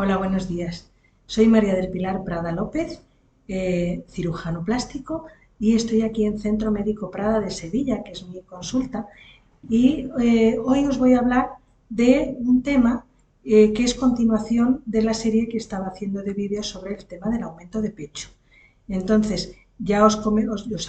Hola, buenos días. Soy María del Pilar Prada López, cirujano plástico, y estoy aquí en Centro Médico Prada de Sevilla, que es mi consulta. Y hoy os voy a hablar de un tema que es continuación de la serie que estaba haciendo de vídeos sobre el tema del aumento de pecho. Entonces, ya os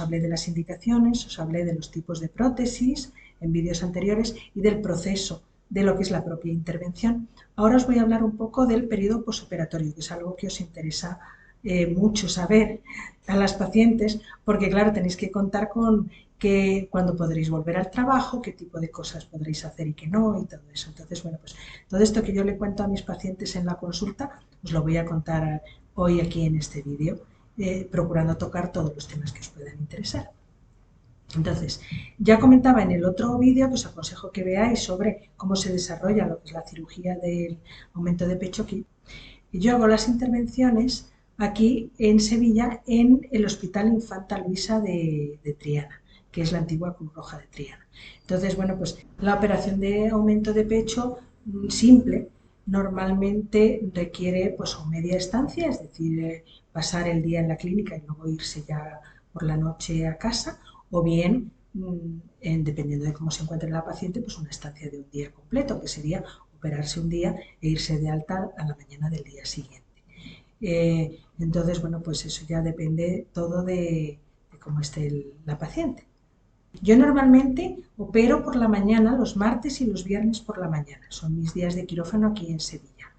hablé de las indicaciones, os hablé de los tipos de prótesis en vídeos anteriores y del proceso de lo que es la propia intervención. Ahora os voy a hablar un poco del periodo posoperatorio, que es algo que os interesa mucho saber a las pacientes, porque claro, tenéis que contar con que cuándo podréis volver al trabajo, qué tipo de cosas podréis hacer y qué no, y todo eso. Entonces, bueno, pues todo esto que yo le cuento a mis pacientes en la consulta, os lo voy a contar hoy aquí en este vídeo, procurando tocar todos los temas que os puedan interesar. Entonces, ya comentaba en el otro vídeo que os aconsejo que veáis sobre cómo se desarrolla lo que es la cirugía del aumento de pecho aquí. Yo hago las intervenciones aquí en Sevilla en el Hospital Infanta Luisa de Triana, que es la antigua Cruz Roja de Triana. Entonces, bueno, pues la operación de aumento de pecho simple normalmente requiere pues o media estancia, es decir, pasar el día en la clínica y luego irse ya por la noche a casa, o bien, dependiendo de cómo se encuentre la paciente, pues una estancia de un día completo, que sería operarse un día e irse de alta a la mañana del día siguiente. Entonces, bueno, pues eso ya depende todo de cómo esté la paciente. Yo normalmente opero por la mañana, los martes y los viernes por la mañana. Son mis días de quirófano aquí en Sevilla.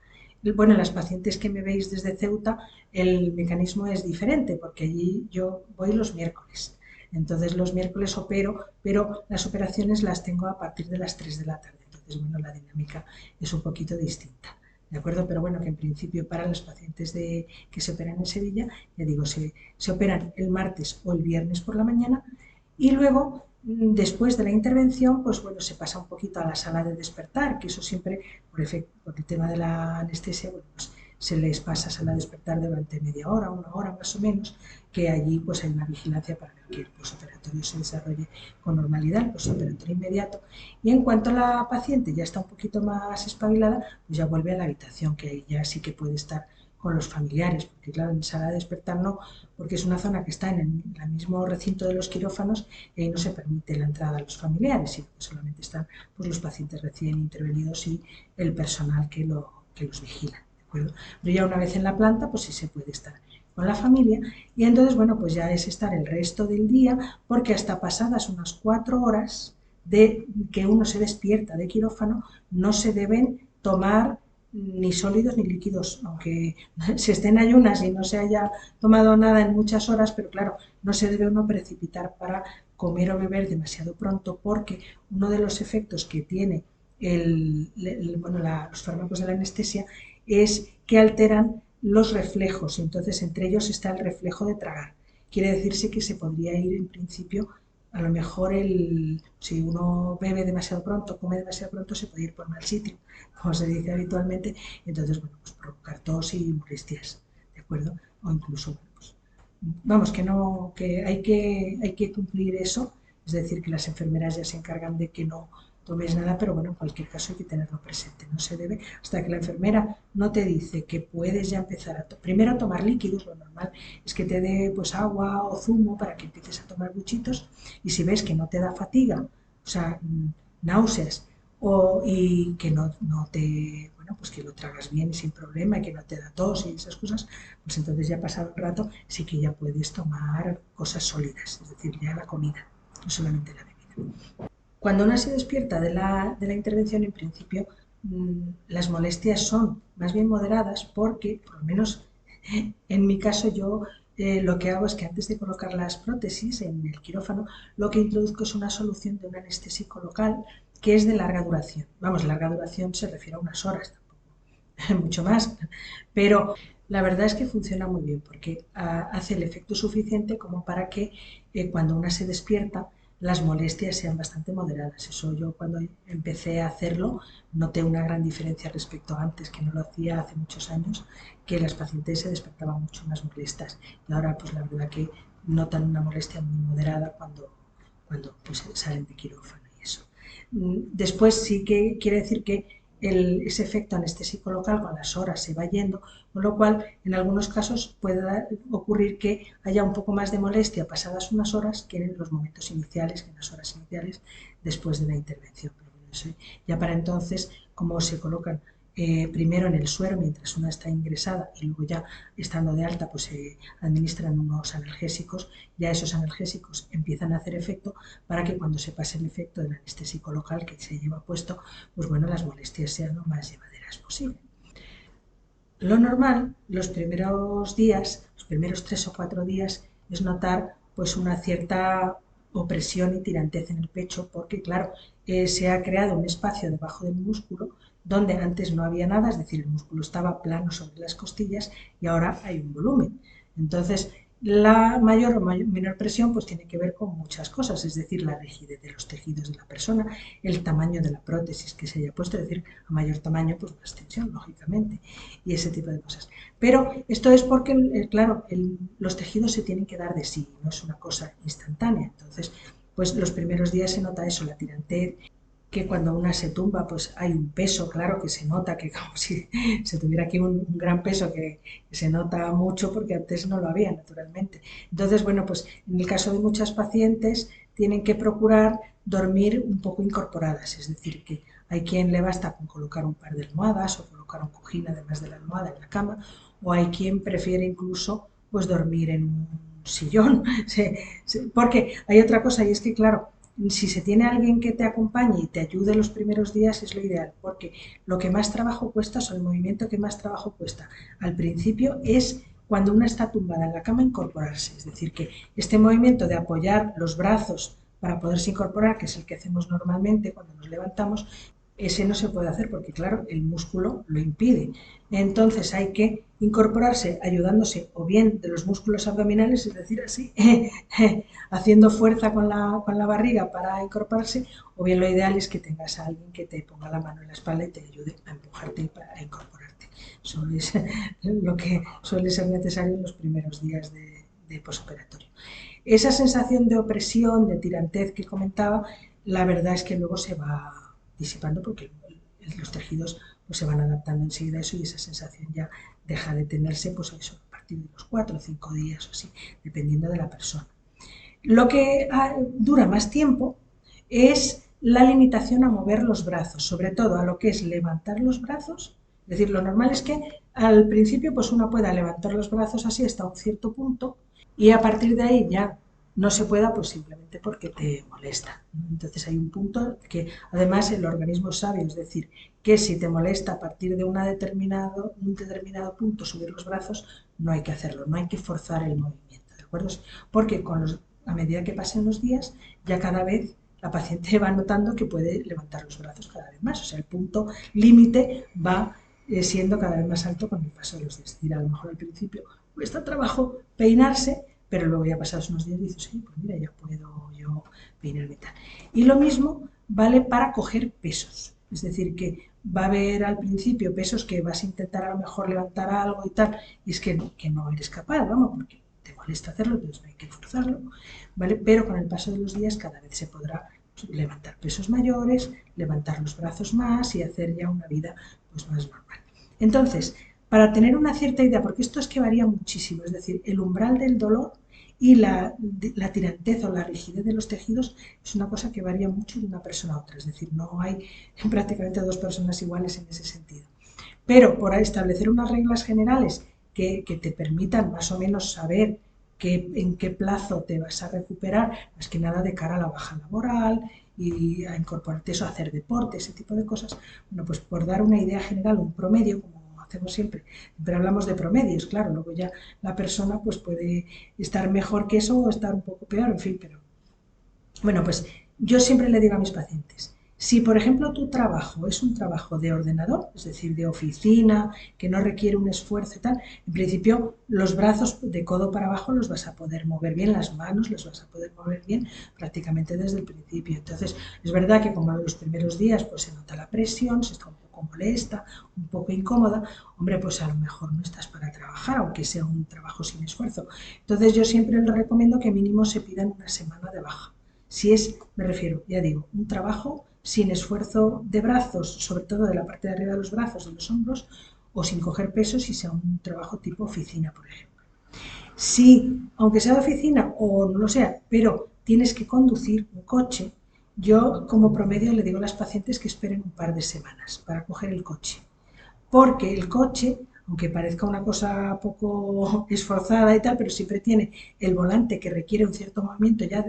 Bueno, las pacientes que me veis desde Ceuta, el mecanismo es diferente, porque allí yo voy los miércoles. Entonces los miércoles opero, pero las operaciones las tengo a partir de las 3 de la tarde. Entonces, bueno, la dinámica es un poquito distinta. ¿De acuerdo? Pero bueno, que en principio para las pacientes que se operan en Sevilla, ya digo, se operan el martes o el viernes por la mañana y luego, después de la intervención, pues bueno, se pasa un poquito a la sala de despertar, que eso siempre, por el tema de la anestesia, bueno, pues se les pasa a sala de despertar durante media hora, una hora más o menos, que allí pues hay una vigilancia para ver que el posoperatorio se desarrolle con normalidad, el posoperatorio inmediato. Y en cuanto la paciente ya está un poquito más espabilada, pues ya vuelve a la habitación, que ahí ya sí que puede estar con los familiares, porque claro, en sala de despertar no, porque es una zona que está en el mismo recinto de los quirófanos y ahí no se permite la entrada a los familiares, sino que solamente están pues, los pacientes recién intervenidos y el personal que los vigila. ¿De acuerdo? Pero ya una vez en la planta, pues sí se puede estar con la familia y entonces, bueno, pues ya es estar el resto del día porque hasta pasadas unas 4 horas de que uno se despierta de quirófano no se deben tomar ni sólidos ni líquidos, aunque se esté en ayunas y no se haya tomado nada en muchas horas, pero claro, no se debe uno precipitar para comer o beber demasiado pronto porque uno de los efectos que tiene los fármacos de la anestesia es que alteran los reflejos, entonces entre ellos está el reflejo de tragar. Quiere decirse que se podría ir en principio, a lo mejor si uno bebe demasiado pronto, come demasiado pronto, se puede ir por mal sitio, como se dice habitualmente, entonces, bueno, pues provocar tos y molestias, ¿de acuerdo? O incluso, bueno, pues, vamos, que no, que hay que cumplir eso, es decir, que las enfermeras ya se encargan de que no tomes nada, pero bueno, en cualquier caso hay que tenerlo presente, no se debe, hasta que la enfermera no te dice que puedes ya empezar primero a tomar líquidos, lo normal es que te dé pues agua o zumo para que empieces a tomar buchitos, y si ves que no te da fatiga, o sea, náuseas, y que no te, bueno, pues que lo tragas bien y sin problema y que no te da tos y esas cosas, pues entonces ya pasado un rato sí que ya puedes tomar cosas sólidas, es decir, ya la comida, no solamente la bebida. Cuando una se despierta de la intervención, en principio, las molestias son más bien moderadas porque, por lo menos en mi caso, yo lo que hago es que antes de colocar las prótesis en el quirófano, lo que introduzco es una solución de un anestésico local que es de larga duración. Vamos, larga duración se refiere a unas horas, tampoco mucho más, pero la verdad es que funciona muy bien porque hace el efecto suficiente como para que cuando una se despierta las molestias sean bastante moderadas. Eso yo cuando empecé a hacerlo noté una gran diferencia respecto a antes, que no lo hacía hace muchos años, que las pacientes se despertaban mucho más molestas y ahora pues la verdad que notan una molestia muy moderada cuando pues, salen de quirófano y eso. Después sí que quiere decir que ese efecto anestésico local con las horas se va yendo, con lo cual en algunos casos puede ocurrir que haya un poco más de molestia pasadas unas horas que en los momentos iniciales, que en las horas iniciales después de la intervención. Pero bueno, eso ya para entonces, como se colocan primero en el suero mientras una está ingresada y luego ya estando de alta pues se administran unos analgésicos, ya esos analgésicos empiezan a hacer efecto para que cuando se pase el efecto del anestésico local que se lleva puesto, pues bueno, las molestias sean lo más llevaderas posible. Lo normal, los primeros días, los primeros 3 o 4 días, es notar pues una cierta opresión y tirantez en el pecho, porque claro, se ha creado un espacio debajo del músculo donde antes no había nada, es decir, el músculo estaba plano sobre las costillas y ahora hay un volumen. Entonces, la mayor o menor presión pues tiene que ver con muchas cosas, es decir, la rigidez de los tejidos de la persona, el tamaño de la prótesis que se haya puesto, es decir, a mayor tamaño pues más tensión, lógicamente, y ese tipo de cosas. Pero esto es porque, claro, los tejidos se tienen que dar de sí, no es una cosa instantánea. Entonces, pues los primeros días se nota eso, la tirantez, que cuando una se tumba, pues hay un peso, claro, que se nota, que como si se tuviera aquí un gran peso que se nota mucho porque antes no lo había, naturalmente. Entonces, bueno, pues en el caso de muchas pacientes tienen que procurar dormir un poco incorporadas, es decir, que hay quien le basta con colocar un par de almohadas o colocar un cojín además de la almohada en la cama, o hay quien prefiere incluso pues dormir en un sillón, porque hay otra cosa y es que, claro, si se tiene alguien que te acompañe y te ayude los primeros días es lo ideal, porque lo que más trabajo cuesta, o el movimiento que más trabajo cuesta al principio es cuando una está tumbada en la cama incorporarse, es decir, que este movimiento de apoyar los brazos para poderse incorporar, que es el que hacemos normalmente cuando nos levantamos, ese no se puede hacer porque, claro, el músculo lo impide. Entonces hay que incorporarse ayudándose o bien de los músculos abdominales, es decir, así, haciendo fuerza con la barriga para incorporarse, o bien lo ideal es que tengas a alguien que te ponga la mano en la espalda y te ayude a empujarte para incorporarte. Eso es lo que suele ser necesario en los primeros días de posoperatorio. Esa sensación de opresión, de tirantez que comentaba, la verdad es que luego se va disipando porque los tejidos pues, se van adaptando enseguida a eso y esa sensación ya deja de tenerse pues, eso, a partir de los 4 o 5 días o así, dependiendo de la persona. Lo que dura más tiempo es la limitación a mover los brazos, sobre todo a lo que es levantar los brazos. Es decir, lo normal es que al principio pues uno pueda levantar los brazos así hasta un cierto punto y a partir de ahí ya no se pueda pues simplemente porque te molesta. Entonces hay un punto que además el organismo sabe, es decir, que si te molesta a partir de un determinado punto subir los brazos, no hay que hacerlo, no hay que forzar el movimiento, ¿de acuerdo? Porque a medida que pasen los días, ya cada vez la paciente va notando que puede levantar los brazos cada vez más, o sea, el punto límite va siendo cada vez más alto con el paso de los días. Es decir, a lo mejor al principio cuesta trabajo peinarse, pero luego ya pasados unos días dices, sí, pues mira, ya puedo yo peinarme y tal. Y lo mismo vale para coger pesos, es decir, que va a haber al principio pesos que vas a intentar a lo mejor levantar algo y tal, y es que no eres capaz, vamos, porque te molesta hacerlo, entonces no hay que forzarlo, ¿vale? Pero con el paso de los días cada vez se podrá levantar pesos mayores, levantar los brazos más y hacer ya una vida pues, más normal. Entonces, para tener una cierta idea, porque esto es que varía muchísimo, es decir, el umbral del dolor y la tirantez o la rigidez de los tejidos es una cosa que varía mucho de una persona a otra, es decir, no hay prácticamente dos personas iguales en ese sentido. Pero por establecer unas reglas generales que te permitan más o menos saber en qué plazo te vas a recuperar, más que nada de cara a la baja laboral y a incorporarte eso, a hacer deporte, ese tipo de cosas. Bueno, pues por dar una idea general, un promedio, como hacemos siempre, pero hablamos de promedios, claro, luego ya la persona pues puede estar mejor que eso o estar un poco peor, en fin, pero bueno, pues yo siempre le digo a mis pacientes, si por ejemplo tu trabajo es un trabajo de ordenador, es decir, de oficina, que no requiere un esfuerzo y tal, en principio los brazos de codo para abajo los vas a poder mover bien, las manos las vas a poder mover bien prácticamente desde el principio. Entonces, es verdad que como en los primeros días pues se nota la presión, se está un poco molesta, un poco incómoda, hombre, pues a lo mejor no estás para trabajar, aunque sea un trabajo sin esfuerzo. Entonces yo siempre les recomiendo que mínimo se pidan una semana de baja. Si es, me refiero, ya digo, un trabajo sin esfuerzo de brazos, sobre todo de la parte de arriba de los brazos, de los hombros, o sin coger peso si sea un trabajo tipo oficina, por ejemplo. Si, aunque sea de oficina o no lo sea, pero tienes que conducir un coche, yo como promedio le digo a las pacientes que esperen un par de semanas para coger el coche. Porque el coche, aunque parezca una cosa poco esforzada y tal, pero siempre tiene el volante que requiere un cierto movimiento ya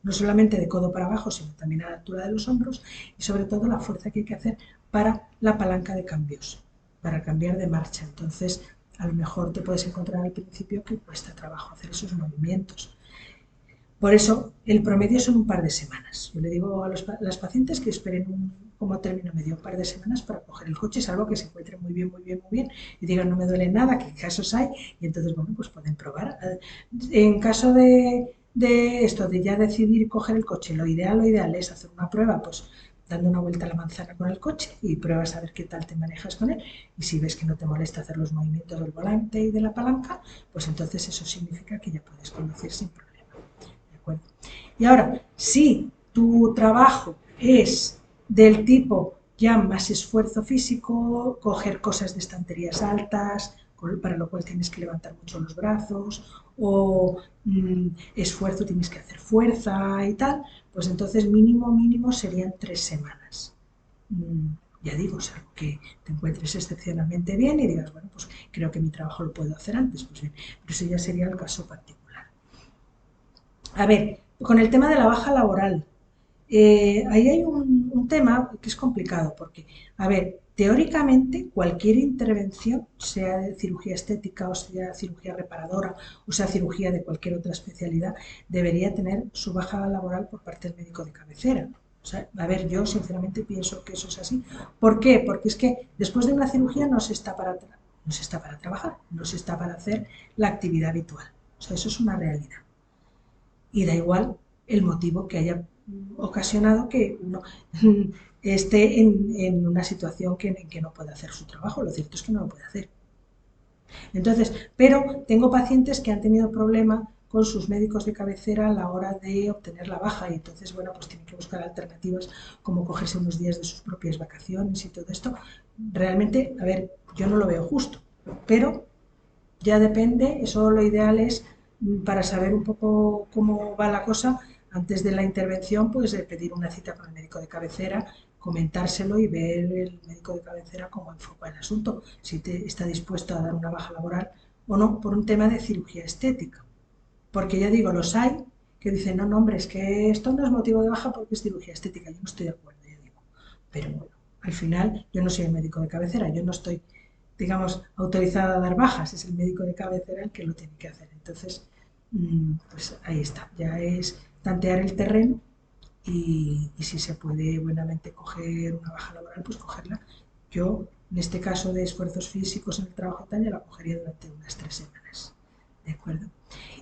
no solamente de codo para abajo, sino también a la altura de los hombros y sobre todo la fuerza que hay que hacer para la palanca de cambios, para cambiar de marcha. Entonces, a lo mejor te puedes encontrar al principio que cuesta trabajo hacer esos movimientos. Por eso, el promedio son un par de semanas. Yo le digo a las pacientes que esperen como término medio un par de semanas para coger el coche, salvo que se encuentren muy bien, muy bien, muy bien y digan no me duele nada, que casos hay, y entonces, bueno, pues pueden probar. En caso de esto, de ya decidir coger el coche, lo ideal es hacer una prueba, pues dando una vuelta a la manzana con el coche y pruebas a ver qué tal te manejas con él. Y si ves que no te molesta hacer los movimientos del volante y de la palanca, pues entonces eso significa que ya puedes conducir sin problema. ¿De acuerdo? Y ahora, si tu trabajo es del tipo ya más esfuerzo físico, coger cosas de estanterías altas, para lo cual tienes que levantar mucho los brazos, o esfuerzo, tienes que hacer fuerza y tal, pues entonces mínimo serían 3 semanas. Ya digo, salvo que te encuentres excepcionalmente bien y digas, bueno, pues creo que mi trabajo lo puedo hacer antes, pues bien, pero ese ya sería el caso particular. A ver, con el tema de la baja laboral, ahí hay un tema que es complicado, porque, a ver, teóricamente cualquier intervención, sea de cirugía estética o sea cirugía reparadora o sea cirugía de cualquier otra especialidad, debería tener su baja laboral por parte del médico de cabecera. O sea, a ver, yo sinceramente pienso que eso es así. ¿Por qué? Porque es que después de una cirugía no se está para trabajar, no se está para hacer la actividad habitual. O sea, eso es una realidad y da igual el motivo que haya ocasionado que uno esté en una situación en que no puede hacer su trabajo. Lo cierto es que no lo puede hacer. Entonces, pero tengo pacientes que han tenido problema con sus médicos de cabecera a la hora de obtener la baja y entonces, bueno, pues tienen que buscar alternativas como cogerse unos días de sus propias vacaciones y todo esto. Realmente, a ver, yo no lo veo justo, pero ya depende, eso lo ideal es para saber un poco cómo va la cosa antes de la intervención, pues pedir una cita con el médico de cabecera, comentárselo y ver el médico de cabecera cómo enfoca el asunto, si está dispuesto a dar una baja laboral o no, por un tema de cirugía estética. Porque ya digo, los hay que dicen, no, no, hombre, es que esto no es motivo de baja porque es cirugía estética. Yo no estoy de acuerdo, ya digo. Pero bueno, al final yo no soy el médico de cabecera, yo no estoy, digamos, autorizada a dar bajas, es el médico de cabecera el que lo tiene que hacer. Entonces, pues ahí está, ya es tantear el terreno y si se puede buenamente coger una baja laboral, pues cogerla. Yo, en este caso de esfuerzos físicos en el trabajo tal, ya la cogería durante unas 3 semanas. ¿De acuerdo?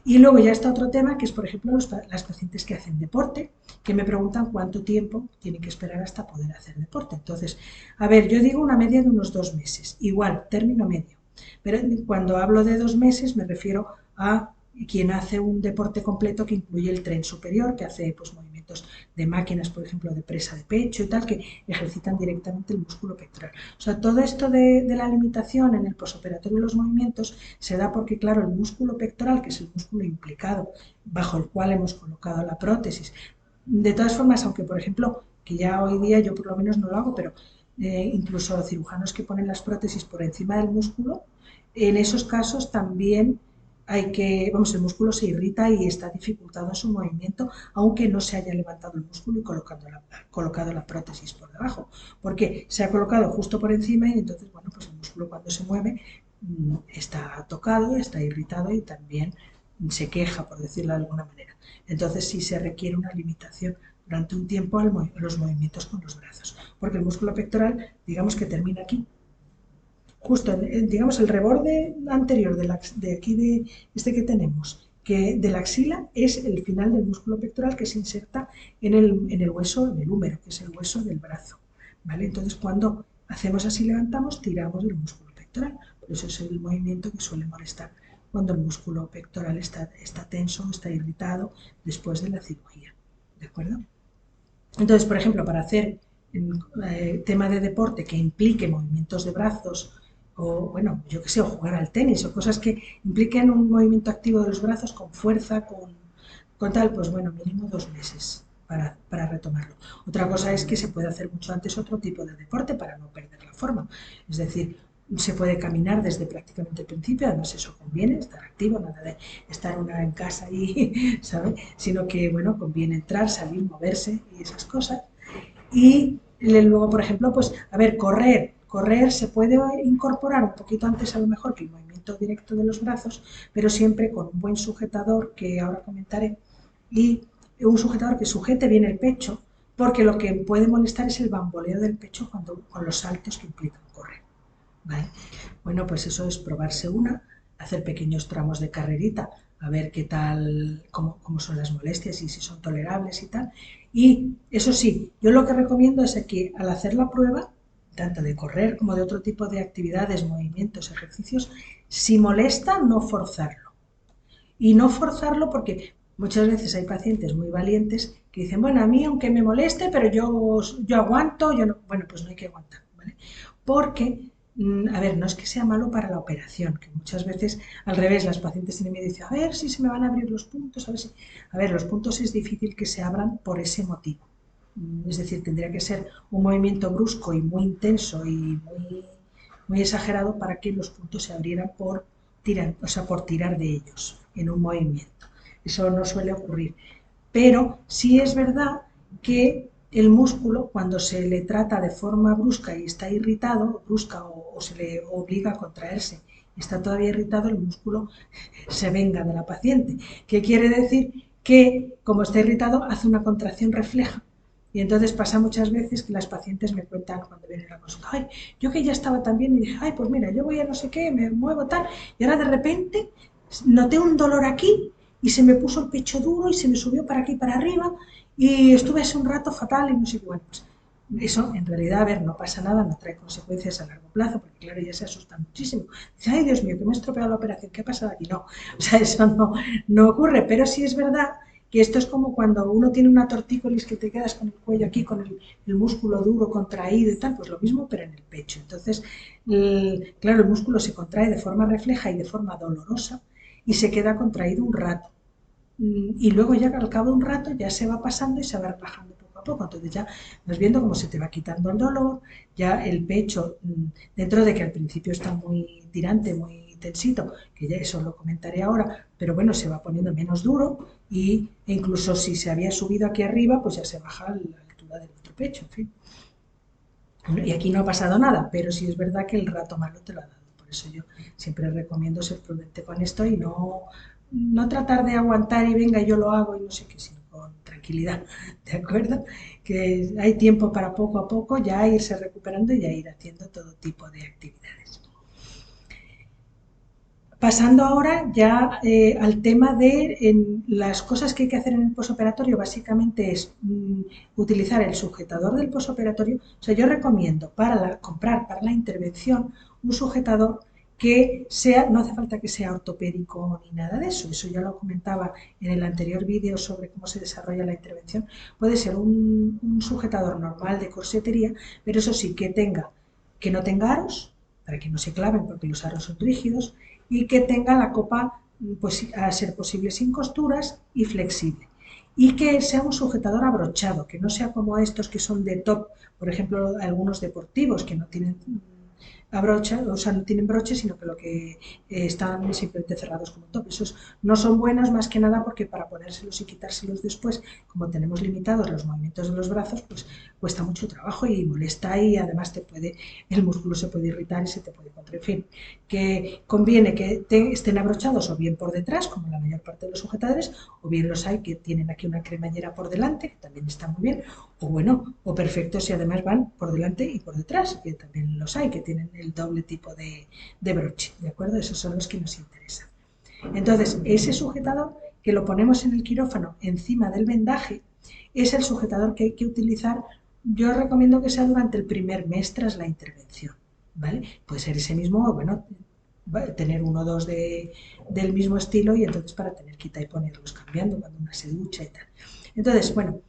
Y luego ya está otro tema, que es, por ejemplo, las pacientes que hacen deporte, que me preguntan cuánto tiempo tienen que esperar hasta poder hacer deporte. Entonces, a ver, yo digo una media de unos 2 meses, igual, término medio. Pero cuando hablo de 2 meses me refiero a quien hace un deporte completo que incluye el tren superior, que hace pues, movimientos de máquinas, por ejemplo, de presa de pecho y tal, que ejercitan directamente el músculo pectoral. O sea, todo esto de la limitación en el posoperatorio de los movimientos se da porque, claro, el músculo pectoral, que es el músculo implicado bajo el cual hemos colocado la prótesis, de todas formas, aunque por ejemplo, que ya hoy día yo por lo menos no lo hago, pero incluso cirujanos que ponen las prótesis por encima del músculo, en esos casos también hay que, vamos, el músculo se irrita y está dificultado en su movimiento, aunque no se haya levantado el músculo y colocado la prótesis por debajo, porque se ha colocado justo por encima y entonces, bueno, pues el músculo cuando se mueve está tocado, está irritado y también se queja, por decirlo de alguna manera. Entonces sí se requiere una limitación durante un tiempo a los movimientos con los brazos, porque el músculo pectoral, digamos que termina aquí, justo, digamos, el reborde anterior de aquí de este que tenemos, que de la axila es el final del músculo pectoral que se inserta en el hueso, en el húmero, que es el hueso del brazo, ¿vale? Entonces cuando hacemos así, levantamos, tiramos del músculo pectoral, por eso es el movimiento que suele molestar cuando el músculo pectoral está tenso, está irritado después de la cirugía, ¿de acuerdo? Entonces, por ejemplo, para hacer tema de deporte que implique movimientos de brazos o, bueno, yo qué sé, o jugar al tenis o cosas que impliquen un movimiento activo de los brazos con fuerza, con tal, pues bueno, mínimo 2 meses para retomarlo. Otra cosa es que se puede hacer mucho antes otro tipo de deporte para no perder la forma. Es decir, se puede caminar desde prácticamente el principio, además eso conviene, estar activo, nada de estar una en casa y, ¿sabes? Sino que, bueno, conviene entrar, salir, moverse y esas cosas. Y luego, por ejemplo, pues, a ver, correr se puede incorporar un poquito antes a lo mejor que el movimiento directo de los brazos, pero siempre con un buen sujetador, que ahora comentaré, y un sujetador que sujete bien el pecho, porque lo que puede molestar es el bamboleo del pecho con los saltos que implican correr. ¿Vale? Bueno, pues eso es probarse una, hacer pequeños tramos de carrerita, a ver qué tal, cómo son las molestias y si son tolerables y tal. Y eso sí, yo lo que recomiendo es que al hacer la prueba, tanto de correr como de otro tipo de actividades, movimientos, ejercicios, si molesta, no forzarlo. Y no forzarlo porque muchas veces hay pacientes muy valientes que dicen, bueno, a mí aunque me moleste, pero yo aguanto, yo no. Bueno, pues no hay que aguantar, ¿vale? Porque, a ver, no es que sea malo para la operación, que muchas veces al revés, las pacientes tienen miedo y dicen, a ver si se me van a abrir los puntos, a ver si. A ver, los puntos es difícil que se abran por ese motivo. Es decir, tendría que ser un movimiento brusco y muy intenso y muy exagerado para que los puntos se abrieran o sea, por tirar de ellos en un movimiento. Eso no suele ocurrir. Pero sí es verdad que el músculo, cuando se le trata de forma brusca y está irritado, brusca o se le obliga a contraerse y está todavía irritado, el músculo se venga de la paciente. ¿Qué quiere decir? Que como está irritado, hace una contracción refleja. Y entonces pasa muchas veces que las pacientes me cuentan cuando vienen a la consulta, ay, yo que ya estaba tan bien y dije, ay, pues mira, yo voy a no sé qué, me muevo tal, y ahora de repente noté un dolor aquí y se me puso el pecho duro y se me subió para aquí para arriba y estuve hace un rato fatal y no sé qué. Bueno, pues eso en realidad, a ver, no pasa nada, no trae consecuencias a largo plazo, porque claro, ya se asustan muchísimo. Dice, ay Dios mío, que me he estropeado la operación, ¿qué ha pasado aquí? No, o sea, eso no ocurre, pero sí es verdad que esto es como cuando uno tiene una tortícolis que te quedas con el cuello aquí, con el músculo duro, contraído y tal, pues lo mismo, pero en el pecho. Entonces, claro, el músculo se contrae de forma refleja y de forma dolorosa y se queda contraído un rato. Y luego ya al cabo de un rato ya se va pasando y se va relajando poco a poco. Entonces ya vas viendo cómo se te va quitando el dolor, ya el pecho, dentro de que al principio está muy tirante, muy tensito, que ya eso lo comentaré ahora, pero bueno, se va poniendo menos duro e incluso si se había subido aquí arriba, pues ya se baja a la altura del otro pecho, en fin. Y aquí no ha pasado nada, pero sí es verdad que el rato malo te lo ha dado. Por eso yo siempre recomiendo ser prudente con esto y no tratar de aguantar y venga, yo lo hago y no sé qué, sino con tranquilidad, ¿de acuerdo? Que hay tiempo para poco a poco ya irse recuperando y ya ir haciendo todo tipo de actividades. Pasando ahora ya al tema de las cosas que hay que hacer en el posoperatorio, básicamente es utilizar el sujetador del posoperatorio. O sea, yo recomiendo comprar para la intervención un sujetador que sea, no hace falta que sea ortopédico ni nada de eso, eso ya lo comentaba en el anterior vídeo sobre cómo se desarrolla la intervención. Puede ser un sujetador normal de corsetería, pero eso sí, que no tenga aros, para que no se claven porque los aros son rígidos, y que tenga la copa, pues a ser posible sin costuras y flexible. Y que sea un sujetador abrochado, que no sea como estos que son de top, por ejemplo, algunos deportivos que no tienen abrocha, o sea, no tienen broche, sino que lo que están simplemente cerrados como top. Esos no son buenos más que nada porque para ponérselos y quitárselos después, como tenemos limitados los movimientos de los brazos, pues cuesta mucho trabajo y molesta y además el músculo se puede irritar y se te puede contraer. En fin, que conviene que estén abrochados o bien por detrás, como la mayor parte de los sujetadores, o bien los hay que tienen aquí una cremallera por delante, que también está muy bien, o bueno, o perfectos y además van por delante y por detrás, que también los hay, que tienen el doble tipo de broche, ¿de acuerdo? Esos son los que nos interesan. Entonces, ese sujetador que lo ponemos en el quirófano encima del vendaje es el sujetador que hay que utilizar. Yo recomiendo que sea durante el primer mes tras la intervención, ¿vale? Puede ser ese mismo, bueno, tener uno o dos del mismo estilo y entonces para tener quita y ponerlos cambiando cuando una se ducha y tal. Entonces, bueno,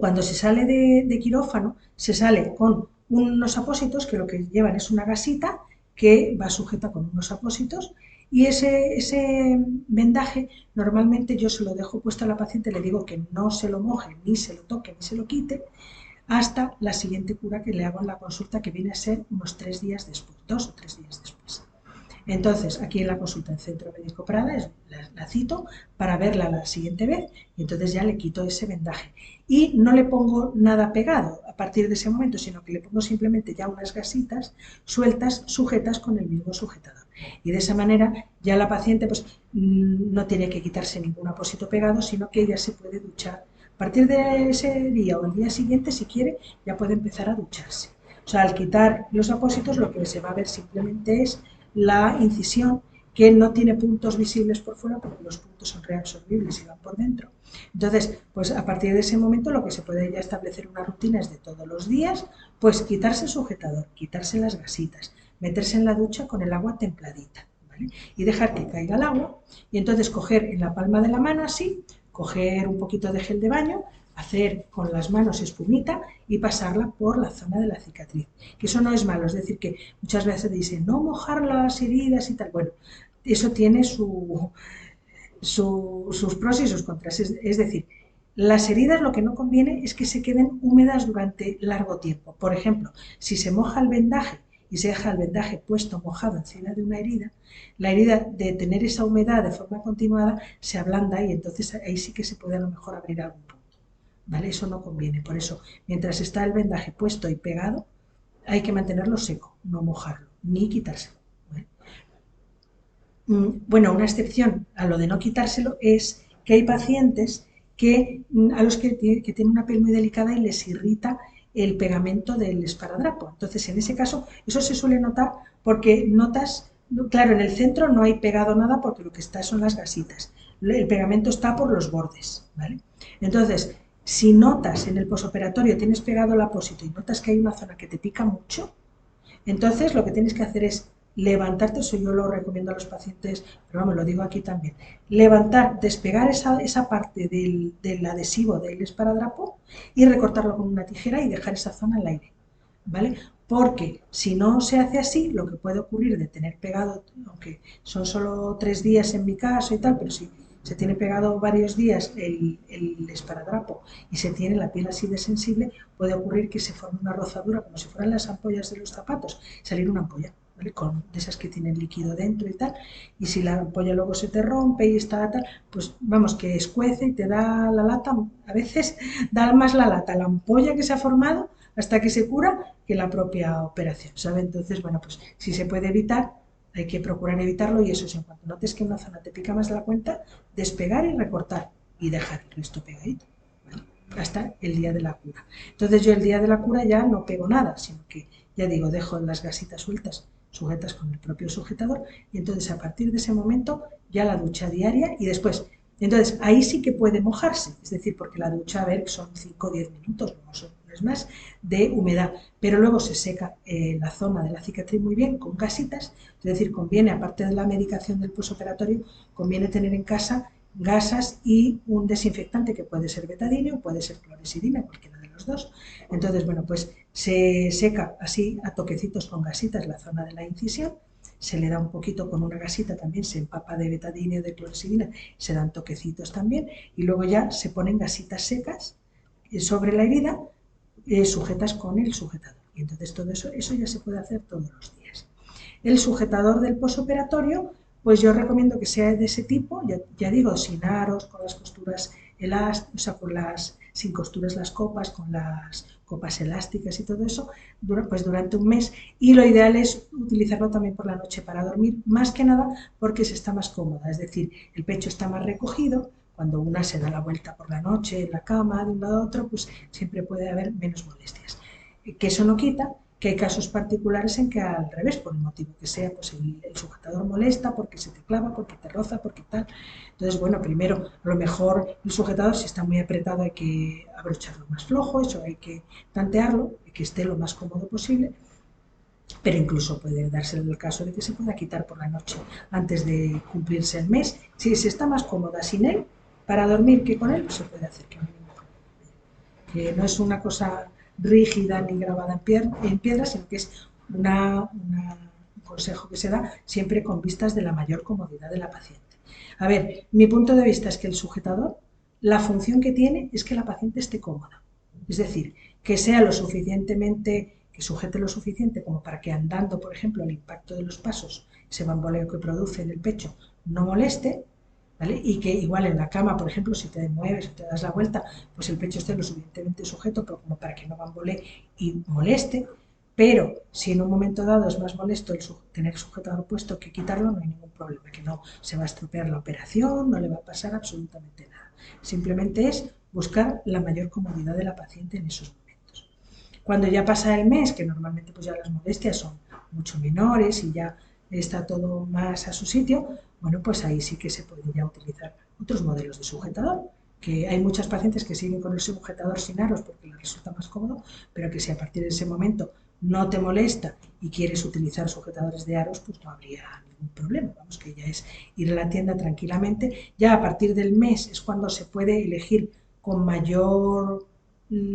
Cuando se sale de quirófano, se sale con unos apósitos que lo que llevan es una gasita que va sujeta con unos apósitos y ese vendaje normalmente yo se lo dejo puesto a la paciente, le digo que no se lo moje, ni se lo toque, ni se lo quite, hasta la siguiente cura que le hago en la consulta, que viene a ser unos 3 días después, 2 o 3 días después. Entonces, aquí en la consulta en Centro Médico Prada la cito para verla la siguiente vez y entonces ya le quito ese vendaje. Y no le pongo nada pegado a partir de ese momento, sino que le pongo simplemente ya unas gasitas sueltas, sujetas con el mismo sujetador. Y de esa manera ya la paciente pues no tiene que quitarse ningún apósito pegado, sino que ella se puede duchar. A partir de ese día o el día siguiente, si quiere, ya puede empezar a ducharse. O sea, al quitar los apósitos, lo que se va a ver simplemente es la incisión, que no tiene puntos visibles por fuera porque los puntos son reabsorbibles y van por dentro. Entonces, pues a partir de ese momento lo que se puede ya establecer una rutina es de todos los días, pues quitarse el sujetador, quitarse las gasitas, meterse en la ducha con el agua templadita, ¿vale? Y dejar que caiga el agua y entonces coger en la palma de la mano así, coger un poquito de gel de baño, hacer con las manos espumita y pasarla por la zona de la cicatriz. Que eso no es malo, es decir, que muchas veces dicen no mojar las heridas y tal. Bueno, eso tiene sus pros y sus contras. Es decir, las heridas lo que no conviene es que se queden húmedas durante largo tiempo. Por ejemplo, si se moja el vendaje y se deja el vendaje puesto mojado encima de una herida, la herida de tener esa humedad de forma continuada se ablanda y entonces ahí sí que se puede a lo mejor abrir algún punto. ¿Vale? Eso no conviene. Por eso, mientras está el vendaje puesto y pegado, hay que mantenerlo seco, no mojarlo, ni quitárselo. ¿Vale? Bueno, una excepción a lo de no quitárselo es que hay pacientes a los que tienen una piel muy delicada y les irrita el pegamento del esparadrapo. Entonces, en ese caso, eso se suele notar porque notas, claro, en el centro no hay pegado nada porque lo que está son las gasitas. El pegamento está por los bordes, ¿vale? Entonces, si notas en el posoperatorio, tienes pegado el apósito y notas que hay una zona que te pica mucho, entonces lo que tienes que hacer es levantarte, eso yo lo recomiendo a los pacientes, pero vamos, lo digo aquí también, levantar, despegar esa parte del adhesivo del esparadrapo y recortarlo con una tijera y dejar esa zona al aire, ¿vale? Porque si no se hace así, lo que puede ocurrir de tener pegado, aunque son solo 3 días en mi caso y tal, pero si se tiene pegado varios días el esparadrapo y se tiene la piel así de sensible, puede ocurrir que se forme una rozadura como si fueran las ampollas de los zapatos, salir una ampolla, ¿vale? De esas que tienen líquido dentro y tal, y si la ampolla luego se te rompe y está tal, pues vamos, que escuece y te da la lata, a veces da más la lata, la ampolla que se ha formado hasta que se cura que la propia operación, ¿sabe? Entonces, bueno, pues si se puede evitar, hay que procurar evitarlo y eso es en cuanto notes que una zona te pica más de la cuenta, despegar y recortar y dejar el resto pegadito, ¿vale? Hasta el día de la cura. Entonces yo el día de la cura ya no pego nada, sino que ya digo, dejo las gasitas sueltas, sujetas con el propio sujetador y entonces a partir de ese momento ya la ducha diaria y después, entonces ahí sí que puede mojarse, es decir, porque la ducha, a ver, son 5 o 10 minutos, no es más, de humedad, pero luego se seca la zona de la cicatriz muy bien con gasitas, es decir, conviene, aparte de la medicación del posoperatorio, conviene tener en casa gasas y un desinfectante que puede ser betadine o puede ser clorexidina, cualquiera de los dos. Entonces, bueno, pues se seca así a toquecitos con gasitas la zona de la incisión, se le da un poquito con una gasita también, se empapa de betadine o de clorexidina, se dan toquecitos también y luego ya se ponen gasitas secas sobre la herida sujetas con el sujetador. Y entonces todo eso ya se puede hacer todos los días. El sujetador del posoperatorio, pues yo recomiendo que sea de ese tipo, ya digo, sin aros, con las costuras elásticas, o sea, sin costuras las copas, con las copas elásticas y todo eso, pues durante un mes. Y lo ideal es utilizarlo también por la noche para dormir, más que nada porque se está más cómoda, es decir, el pecho está más recogido. Cuando una se da la vuelta por la noche en la cama de un lado a otro, pues siempre puede haber menos molestias. Que eso no quita que hay casos particulares en que al revés, por el motivo que sea, pues el sujetador molesta porque se te clava, porque te roza, porque tal. Entonces, bueno, primero, a lo mejor el sujetador, si está muy apretado, hay que abrocharlo más flojo, eso hay que tantearlo, que esté lo más cómodo posible, pero incluso puede darse el caso de que se pueda quitar por la noche antes de cumplirse el mes. Si se está más cómoda sin él, para dormir que con él, pues se puede hacer que no hay ningún problema. que no es una cosa rígida ni grabada en piedra, sino que es un consejo que se da siempre con vistas de la mayor comodidad de la paciente. A ver, mi punto de vista es que el sujetador, la función que tiene es que la paciente esté cómoda. Es decir, que sea lo suficientemente, que sujete lo suficiente como para que andando, por ejemplo, el impacto de los pasos, ese bamboleo que produce en el pecho, no moleste, ¿vale? Y que igual en la cama, por ejemplo, si te mueves o te das la vuelta, pues el pecho esté lo suficientemente sujeto, pero como para que no bambolee y moleste. Pero si en un momento dado es más molesto tener sujetador puesto que quitarlo, no hay ningún problema, que no se va a estropear la operación, no le va a pasar absolutamente nada. Simplemente es buscar la mayor comodidad de la paciente en esos momentos. Cuando ya pasa el mes, que normalmente pues ya las molestias son mucho menores y ya está todo más a su sitio, bueno, pues ahí sí que se puede ya utilizar otros modelos de sujetador, que hay muchas pacientes que siguen con el sujetador sin aros porque les resulta más cómodo, pero que si a partir de ese momento no te molesta y quieres utilizar sujetadores de aros, pues no habría ningún problema. Vamos, que ya es ir a la tienda tranquilamente. Ya a partir del mes es cuando se puede elegir con mayor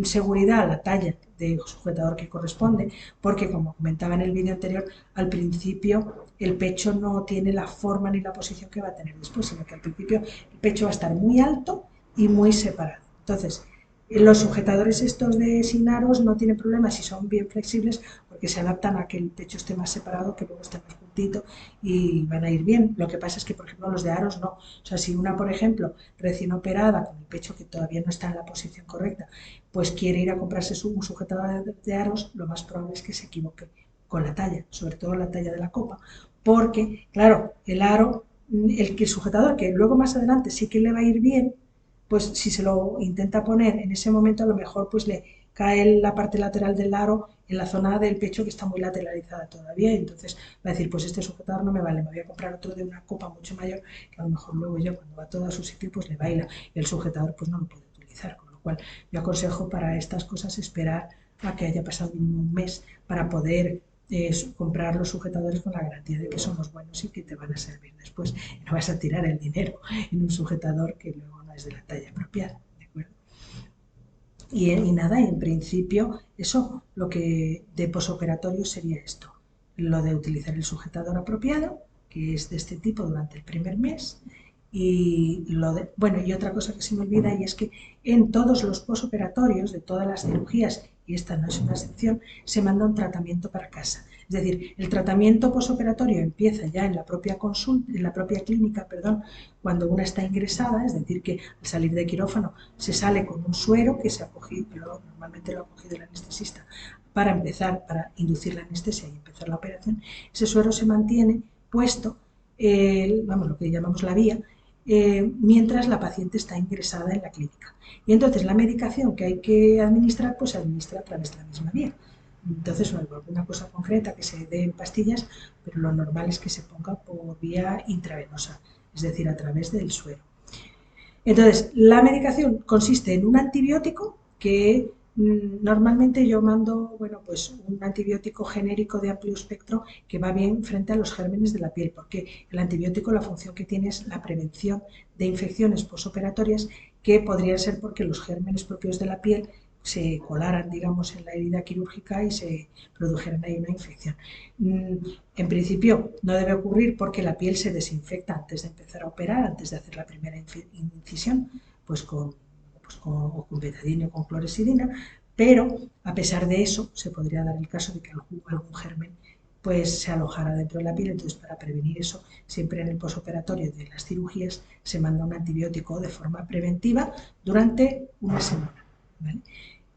seguridad la talla de sujetador que corresponde, porque como comentaba en el vídeo anterior, al principio el pecho no tiene la forma ni la posición que va a tener después, sino que al principio el pecho va a estar muy alto y muy separado. Entonces, los sujetadores estos de sin aros no tienen problema si son bien flexibles porque se adaptan a que el pecho esté más separado, que luego esté más juntito y van a ir bien. Lo que pasa es que, por ejemplo, los de aros no. O sea, si una, por ejemplo, recién operada, con el pecho que todavía no está en la posición correcta, pues quiere ir a comprarse un sujetador de aros, lo más probable es que se equivoque con la talla, sobre todo la talla de la copa, porque, claro, el aro, el sujetador, que luego más adelante sí que le va a ir bien, pues si se lo intenta poner en ese momento, a lo mejor pues le cae la parte lateral del aro en la zona del pecho que está muy lateralizada todavía, y entonces va a decir, pues este sujetador no me vale, me voy a comprar otro de una copa mucho mayor, que a lo mejor luego yo cuando va todo a su sitio pues le baila, y el sujetador pues no lo puede utilizar, con lo cual yo aconsejo para estas cosas esperar a que haya pasado mínimo un mes para poder comprar los sujetadores con la garantía de que son los buenos y que te van a servir después. No vas a tirar el dinero en un sujetador que luego no es de la talla apropiada, ¿de acuerdo? Y nada, en principio, eso, lo que de posoperatorio sería esto, lo de utilizar el sujetador apropiado, que es de este tipo durante el primer mes, y bueno, y otra cosa que se me olvida, y es que en todos los posoperatorios de todas las cirugías, y esta no es una excepción, se manda un tratamiento para casa. Es decir, el tratamiento posoperatorio empieza ya en la propia consulta, en la propia clínica, perdón, cuando una está ingresada, es decir, que al salir de quirófano se sale con un suero que se ha cogido, normalmente lo ha cogido el anestesista, para empezar, para inducir la anestesia y empezar la operación. Ese suero se mantiene puesto, vamos, lo que llamamos la vía, mientras la paciente está ingresada en la clínica. Y entonces la medicación que hay que administrar, pues se administra a través de la misma vía. Entonces, no hay alguna cosa concreta que se dé en pastillas, pero lo normal es que se ponga por vía intravenosa, es decir, a través del suero. Entonces, la medicación consiste en un antibiótico que normalmente yo mando, bueno, pues un antibiótico genérico de amplio espectro que va bien frente a los gérmenes de la piel, porque el antibiótico la función que tiene es la prevención de infecciones posoperatorias que podrían ser porque los gérmenes propios de la piel se colaran, digamos, en la herida quirúrgica y se produjeran ahí una infección. En principio no debe ocurrir porque la piel se desinfecta antes de empezar a operar, antes de hacer la primera incisión, pues con betadine o con clorexidina, pero a pesar de eso se podría dar el caso de que algún germen pues se alojara dentro de la piel. Entonces, para prevenir eso, siempre en el posoperatorio de las cirugías se manda un antibiótico de forma preventiva durante una semana, ¿vale?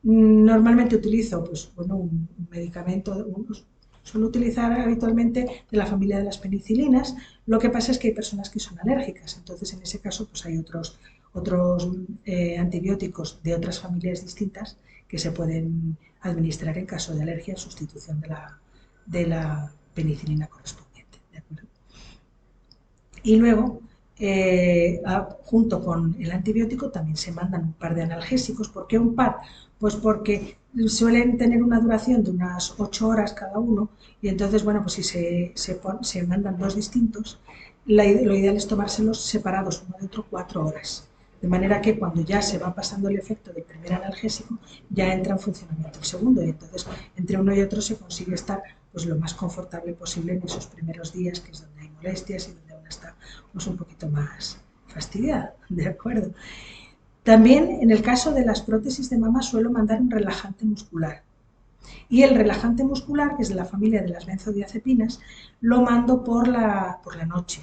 Normalmente utilizo pues, bueno, un medicamento, suelo utilizar habitualmente de la familia de las penicilinas. Lo que pasa es que hay personas que son alérgicas, entonces en ese caso pues hay otros antibióticos de otras familias distintas que se pueden administrar en caso de alergia en sustitución de la penicilina correspondiente, ¿de acuerdo? Y luego, junto con el antibiótico, también se mandan un par de analgésicos. ¿Por qué un par? Pues porque suelen tener una duración de unas 8 horas cada uno, y entonces, bueno, pues si se mandan dos distintos, lo ideal es tomárselos separados uno de otro 4 horas, De manera que cuando ya se va pasando el efecto del primer analgésico, ya entra en funcionamiento el segundo, y entonces entre uno y otro se consigue estar pues lo más confortable posible en esos primeros días, que es donde hay molestias y donde uno está pues, un poquito más fastidiada, ¿de acuerdo? También en el caso de las prótesis de mama suelo mandar un relajante muscular. Y el relajante muscular, que es de la familia de las benzodiazepinas, lo mando por la noche.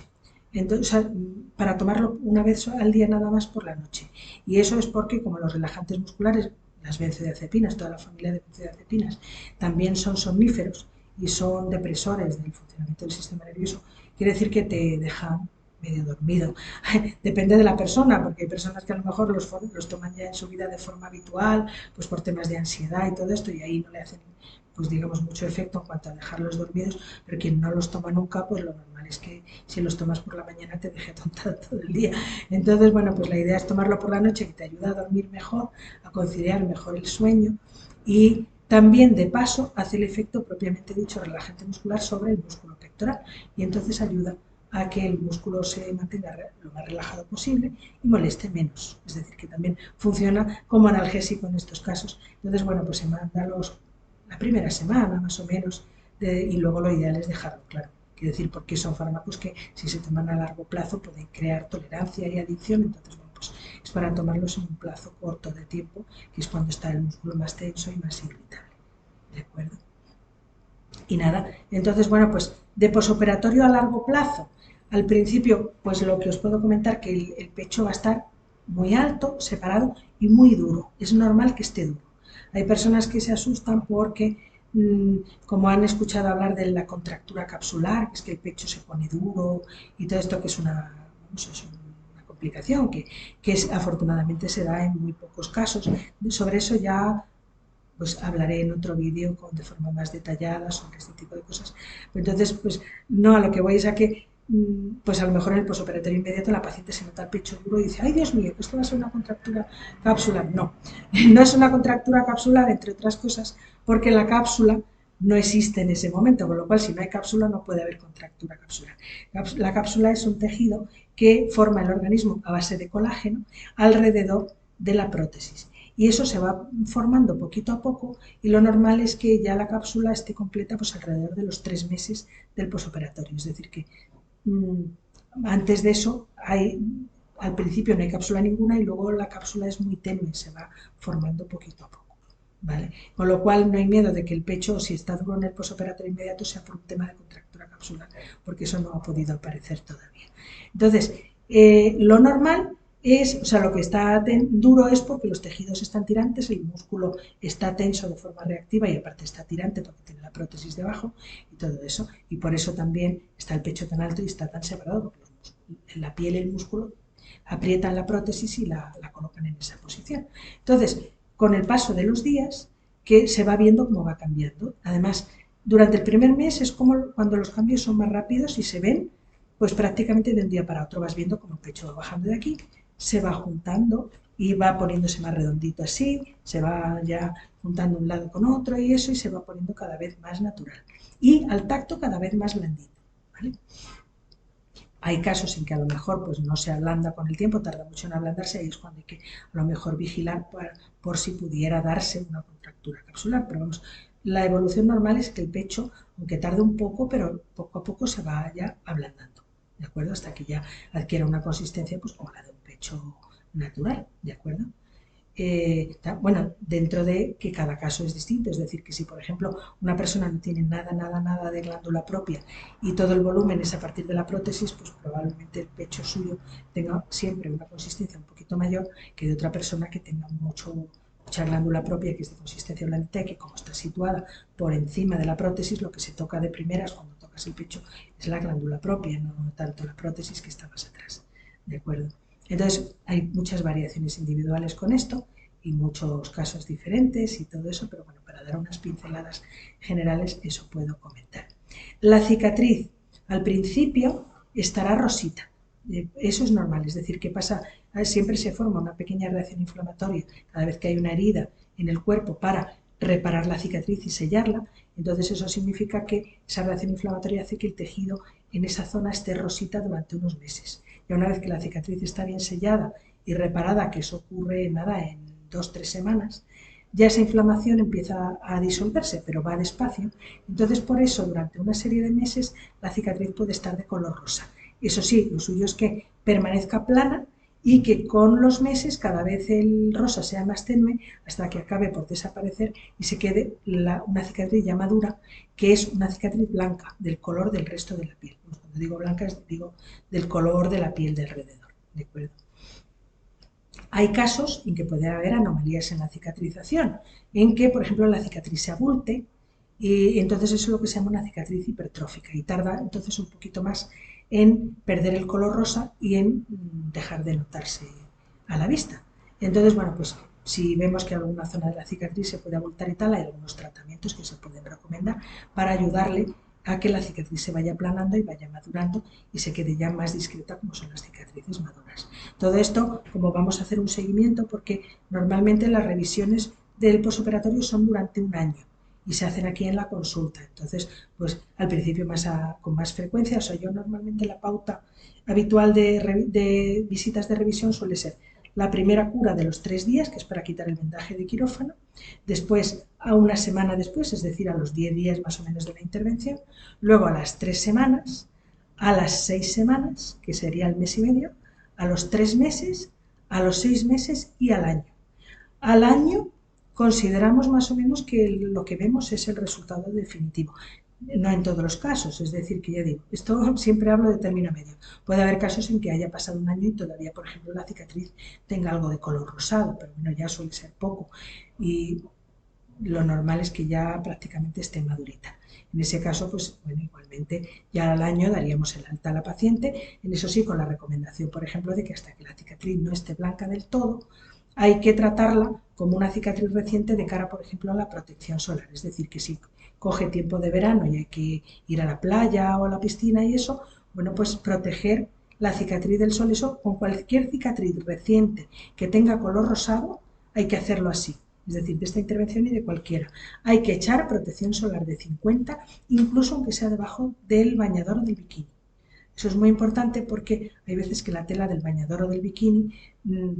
Entonces, o sea, para tomarlo una vez al día nada más por la noche. Y eso es porque, como los relajantes musculares, las benzodiazepinas, toda la familia de benzodiazepinas, también son somníferos y son depresores del funcionamiento del sistema nervioso, quiere decir que te dejan medio dormido. Depende de la persona, porque hay personas que a lo mejor los toman ya en su vida de forma habitual, pues por temas de ansiedad y todo esto, y ahí no le hacen, pues digamos, mucho efecto en cuanto a dejarlos dormidos, pero quien no los toma nunca, pues lo normal es que si los tomas por la mañana te deje tontada todo el día. Entonces, bueno, pues la idea es tomarlo por la noche, que te ayuda a dormir mejor, a conciliar mejor el sueño, y también, de paso, hace el efecto propiamente dicho relajante muscular sobre el músculo pectoral, y entonces ayuda a que el músculo se mantenga lo más relajado posible y moleste menos. Es decir, que también funciona como analgésico en estos casos. Entonces, bueno, pues se manda la primera semana más o menos y luego lo ideal es dejarlo claro. Quiero decir, porque son fármacos que si se toman a largo plazo pueden crear tolerancia y adicción, entonces, bueno, pues es para tomarlos en un plazo corto de tiempo, que es cuando está el músculo más tenso y más irritable. ¿De acuerdo? Y nada, entonces, bueno, pues de posoperatorio a largo plazo, al principio, pues lo que os puedo comentar, que el pecho va a estar muy alto, separado y muy duro. Es normal que esté duro. Hay personas que se asustan porque, como han escuchado hablar de la contractura capsular, que es que el pecho se pone duro y todo esto, que es una complicación que afortunadamente se da en muy pocos casos. Sobre eso ya pues hablaré en otro vídeo de forma más detallada sobre este tipo de cosas. Entonces, pues no, a lo que voy es a que, pues a lo mejor en el posoperatorio inmediato la paciente se nota el pecho duro y dice, ay Dios mío, que esto va a ser una contractura capsular. No, no es una contractura capsular, entre otras cosas, porque la cápsula no existe en ese momento, con lo cual si no hay cápsula no puede haber contractura capsular. La cápsula es un tejido que forma el organismo a base de colágeno alrededor de la prótesis y eso se va formando poquito a poco y lo normal es que ya la cápsula esté completa pues alrededor de los 3 meses del posoperatorio, es decir que antes de eso al principio no hay cápsula ninguna y luego la cápsula es muy tenue, se va formando poquito a poco. ¿Vale? Con lo cual no hay miedo de que el pecho, si está duro en el posoperatorio inmediato, sea por un tema de contractura capsular, porque eso no ha podido aparecer todavía. Entonces, lo normal es, o sea, lo que está duro es porque los tejidos están tirantes, el músculo está tenso de forma reactiva y aparte está tirante porque tiene la prótesis debajo y todo eso. Y por eso también está el pecho tan alto y está tan separado, porque la piel y el músculo aprietan la prótesis y la colocan en esa posición. Entonces, con el paso de los días, que se va viendo cómo va cambiando. Además, durante el primer mes es como cuando los cambios son más rápidos y se ven, pues prácticamente de un día para otro vas viendo como el pecho va bajando de aquí, se va juntando y va poniéndose más redondito así, se va ya juntando un lado con otro y eso y se va poniendo cada vez más natural. Y al tacto cada vez más blandito. ¿Vale? Hay casos en que a lo mejor pues no se ablanda con el tiempo, tarda mucho en ablandarse, ahí es cuando hay que a lo mejor vigilar por si pudiera darse una contractura capsular. Pero vamos, la evolución normal es que el pecho, aunque tarde un poco, pero poco a poco se vaya ablandando, ¿de acuerdo? Hasta que ya adquiera una consistencia pues como la de un pecho natural, ¿de acuerdo? Bueno, dentro de que cada caso es distinto, es decir, que si por ejemplo una persona no tiene nada de glándula propia y todo el volumen es a partir de la prótesis, pues probablemente el pecho suyo tenga siempre una consistencia un poquito mayor que de otra persona que tenga mucha glándula propia, que es de consistencia blandita y que como está situada por encima de la prótesis, lo que se toca de primeras cuando tocas el pecho es la glándula propia, no tanto la prótesis que está más atrás, ¿de acuerdo? Entonces, hay muchas variaciones individuales con esto y muchos casos diferentes y todo eso, pero bueno, para dar unas pinceladas generales, eso puedo comentar. La cicatriz, al principio, estará rosita. Eso es normal, es decir, que pasa, siempre se forma una pequeña reacción inflamatoria cada vez que hay una herida en el cuerpo para reparar la cicatriz y sellarla, entonces eso significa que esa reacción inflamatoria hace que el tejido en esa zona esté rosita durante unos meses. Y una vez que la cicatriz está bien sellada y reparada, que eso ocurre nada en 2 o 3 semanas, ya esa inflamación empieza a disolverse, pero va despacio. Entonces, por eso, durante una serie de meses, la cicatriz puede estar de color rosa. Eso sí, lo suyo es que permanezca plana y que con los meses cada vez el rosa sea más tenue hasta que acabe por desaparecer y se quede una cicatriz ya madura, que es una cicatriz blanca, del color del resto de la piel. Pues cuando digo blanca, digo del color de la piel de alrededor. ¿De acuerdo? Hay casos en que puede haber anomalías en la cicatrización, en que, por ejemplo, la cicatriz se abulte y entonces eso es lo que se llama una cicatriz hipertrófica y tarda entonces un poquito más en perder el color rosa y en dejar de notarse a la vista. Entonces, bueno, pues si vemos que alguna zona de la cicatriz se puede abultar y tal, hay algunos tratamientos que se pueden recomendar para ayudarle a que la cicatriz se vaya aplanando y vaya madurando y se quede ya más discreta como son las cicatrices maduras. Todo esto, como vamos a hacer un seguimiento, porque normalmente las revisiones del posoperatorio son durante un año y se hacen aquí en la consulta. Entonces, pues al principio con más frecuencia, o sea, yo normalmente la pauta habitual de visitas de revisión suele ser la primera cura de los 3 días, que es para quitar el vendaje de quirófano, después a una semana después, es decir, a los 10 días más o menos de la intervención, luego a las 3 semanas, a las 6 semanas, que sería el mes y medio, a los 3 meses, a los 6 meses y al año. Al año consideramos más o menos que lo que vemos es el resultado definitivo. No en todos los casos, es decir, que ya digo, esto siempre hablo de término medio. Puede haber casos en que haya pasado un año y todavía, por ejemplo, la cicatriz tenga algo de color rosado, pero bueno, ya suele ser poco. Y lo normal es que ya prácticamente esté madurita. En ese caso, pues bueno, igualmente ya al año daríamos el alta a la paciente, en eso sí, con la recomendación, por ejemplo, de que hasta que la cicatriz no esté blanca del todo, hay que tratarla como una cicatriz reciente de cara, por ejemplo, a la protección solar. Es decir, que si coge tiempo de verano y hay que ir a la playa o a la piscina y eso, bueno, pues proteger la cicatriz del sol, eso con cualquier cicatriz reciente que tenga color rosado, hay que hacerlo así. Es decir, de esta intervención y de cualquiera. Hay que echar protección solar de 50, incluso aunque sea debajo del bañador o del bikini. Eso es muy importante porque hay veces que la tela del bañador o del bikini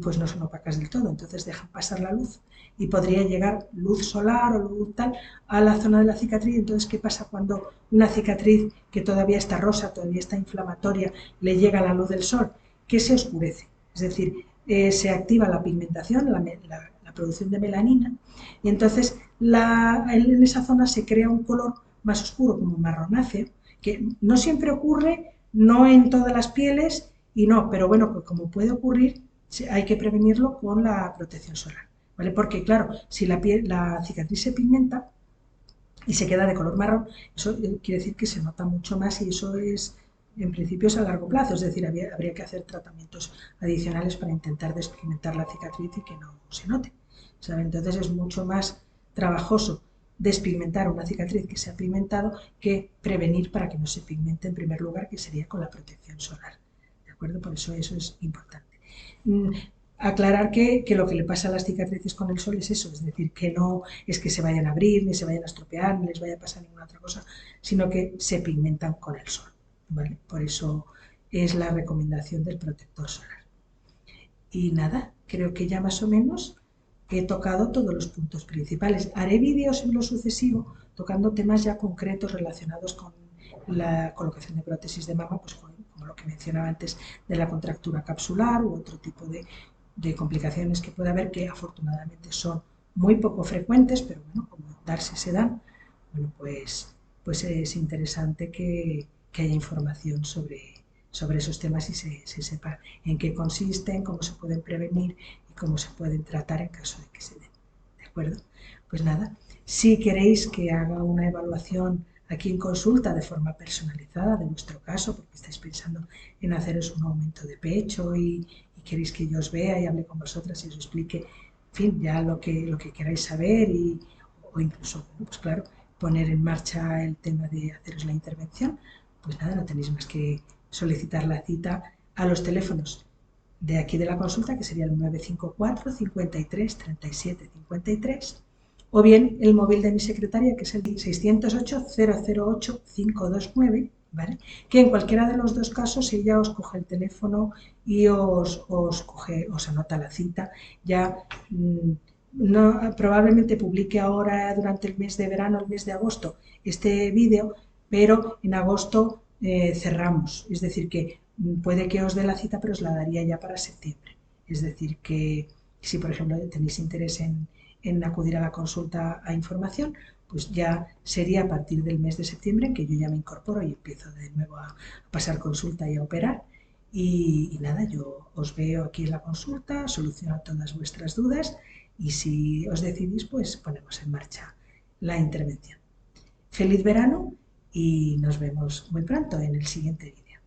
pues no son opacas del todo, entonces dejan pasar la luz y podría llegar luz solar o luz tal a la zona de la cicatriz. Entonces, ¿qué pasa cuando una cicatriz que todavía está rosa, todavía está inflamatoria, le llega la luz del sol? Que se oscurece, es decir, se activa la pigmentación, la producción de melanina, y entonces en esa zona se crea un color más oscuro, como marronáceo, que no siempre ocurre, no en todas las pieles y no, pero bueno, pues como puede ocurrir, hay que prevenirlo con la protección solar, ¿vale? Porque claro, si la cicatriz se pigmenta y se queda de color marrón, eso quiere decir que se nota mucho más y eso es, en principio, es a largo plazo, es decir, habría que hacer tratamientos adicionales para intentar despigmentar la cicatriz y que no se note, ¿sabe? Entonces es mucho más trabajoso despigmentar una cicatriz que se ha pigmentado que prevenir para que no se pigmente en primer lugar, que sería con la protección solar. ¿De acuerdo? Por eso es importante. Aclarar que lo que le pasa a las cicatrices con el sol es eso, es decir, que no es que se vayan a abrir, ni se vayan a estropear, ni les vaya a pasar ninguna otra cosa, sino que se pigmentan con el sol, ¿vale? Por eso es la recomendación del protector solar. Y nada, creo que ya más o menos he tocado todos los puntos principales. Haré vídeos en lo sucesivo tocando temas ya concretos relacionados con la colocación de prótesis de mama, pues como lo que mencionaba antes de la contractura capsular u otro tipo de complicaciones que puede haber, que afortunadamente son muy poco frecuentes, pero bueno, como darse se dan, bueno, pues es interesante que haya información sobre esos temas y se sepa en qué consisten, cómo se pueden prevenir y cómo se pueden tratar en caso de que se den. ¿De acuerdo? Pues nada, si queréis que haga una evaluación aquí en consulta de forma personalizada de vuestro caso, porque estáis pensando en haceros un aumento de pecho y queréis que yo os vea y hable con vosotras y os explique, en fin, ya lo que queráis saber o incluso, pues claro, poner en marcha el tema de haceros la intervención, pues nada, no tenéis más que solicitar la cita a los teléfonos de aquí de la consulta, que sería el 954 53 37 53, o bien el móvil de mi secretaria, que es el 608 008 529, ¿vale? Que en cualquiera de los dos casos ella os coge el teléfono y os anota la cita. Ya probablemente publique ahora durante el mes de verano, el mes de agosto, este vídeo, pero en agosto cerramos. Es decir, que puede que os dé la cita, pero os la daría ya para septiembre. Es decir, que si por ejemplo tenéis interés en acudir a la consulta a información, pues ya sería a partir del mes de septiembre en que yo ya me incorporo y empiezo de nuevo a pasar consulta y a operar. Y nada, yo os veo aquí en la consulta, soluciono todas vuestras dudas y si os decidís, pues ponemos en marcha la intervención. Feliz verano y nos vemos muy pronto en el siguiente vídeo.